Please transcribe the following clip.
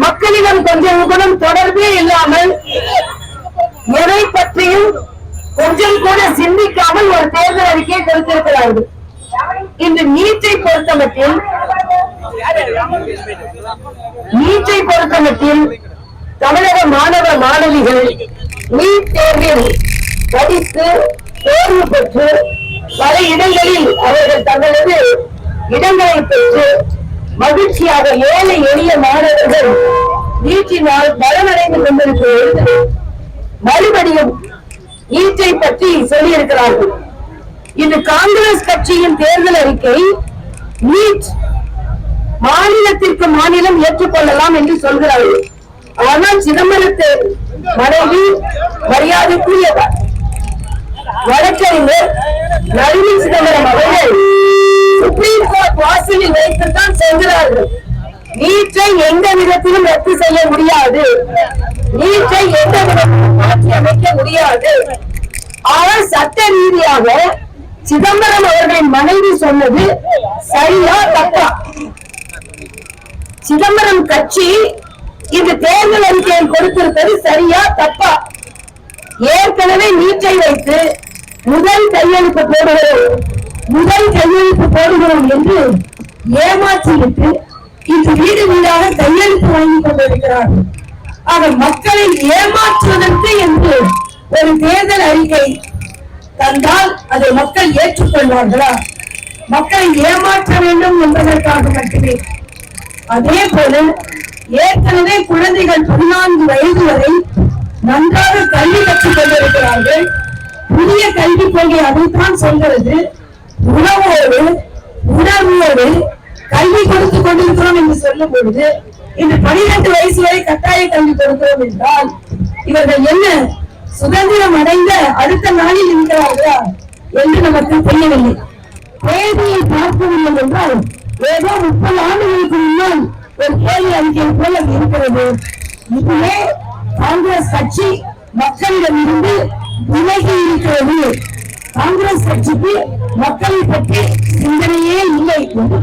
மக்களிடம் கொஞ்சம் கூட தொடர்பே இல்லாமல் எதை பற்றியும் கொஞ்சம் கூட சிந்திக்காமல் ஒரு தேர்தல் அறிக்கையை கொடுத்திருக்கிறார்கள். இந்த நீட்டை பொறுத்தமட்டில் தமிழக மாணவ மாணவிகள் நீட் தேர்வில் படித்து தேர்வு பெற்று பல இடங்களில் அவர்கள் தங்களது இடங்களை பெற்று மகிழ்ச்சியாக ஏழை எளிய மாணவர்கள் நீட்டினால் பலனடைந்து கொண்டிருக்கிறது. மறுபடியும் நீட்டை பற்றி சொல்லியிருக்கிறார்கள். இது காங்கிரஸ் கட்சியின் தேர்தல் அறிக்கை. நீட் மாநிலத்திற்கு மாநிலம் ஏற்றுக்கொள்ளலாம் என்று சொல்கிறார்கள். ஆனால் சிதம்பரத்து மனைவி மரியாதைக்குரிய வழக்கறிஞர் நளினி சிதம்பரம் அவர்கள் சுப்ரீம் கோர்ட் வாசலில் வைத்துத்தான் சொல்கிறார்கள், நீட்டை எந்த விதத்திலும் ரத்து செய்ய முடியாது, நீட்டை எந்த விதத்திலும் மாற்றி அமைக்க முடியாது. ஆனால் சட்ட ரீதியாக சிதம்பரம் அவர்களின் மனைவி சொன்னது சரியா தப்பா? சிதம்பரம் கட்சி இந்த தேர்தல் அறிக்கையை கொடுத்திருப்பது சரியா தப்பா? ஏற்கனவே நீட்டை வைத்து முதல் கையெழுத்து போடுகிறோம் என்று ஏமாற்றிவிட்டு இன்று வீடு வீடாக கையெழுத்து வாங்கிக் கொண்டிருக்கிறார்கள். ஆக மக்களை ஏமாற்றுவதற்கு என்று ஒரு தேர்தல் அறிக்கை தந்தால் அதை மக்கள் ஏற்றுக்கொள்வார்களா? மக்களை ஏமாற்ற வேண்டும் என்பதற்காக மட்டுமே. அதே போல ஏற்கனவே குழந்தைகள் 14 வயது வரை நன்றாக கல்வி கற்றுக் கொண்டிருக்கிறார்கள். புதிய கல்வி கொள்கை அதைத்தான் சொல்கிறது. உணர்வோடு கல்வி கொடுத்துக் கொண்டிருக்கிறோம் என்று சொல்லும் பொழுது இன்று 12 வயசு வரை கட்டாய கல்வி கொடுக்கிறோம் என்றால் இவர்கள் என்ன சுதந்திரம் அடைந்த அடுத்த நாளில் இருக்கிறார்களா என்று நமக்கு தெரியவில்லை. தேதியை பார்க்கவில்லை என்றால் ஏதோ 30 ஆண்டுகளுக்கு முன்னால் ஒரு கேள்வி அறிக்கை போல இருக்கிறது. இதுவே காங்கிரஸ் கட்சி மக்களிடம் இருந்து விலகி இருக்கிறது. காங்கிரஸ் கட்சிக்கு மக்களை பற்றி சிந்தனையே இல்லை என்று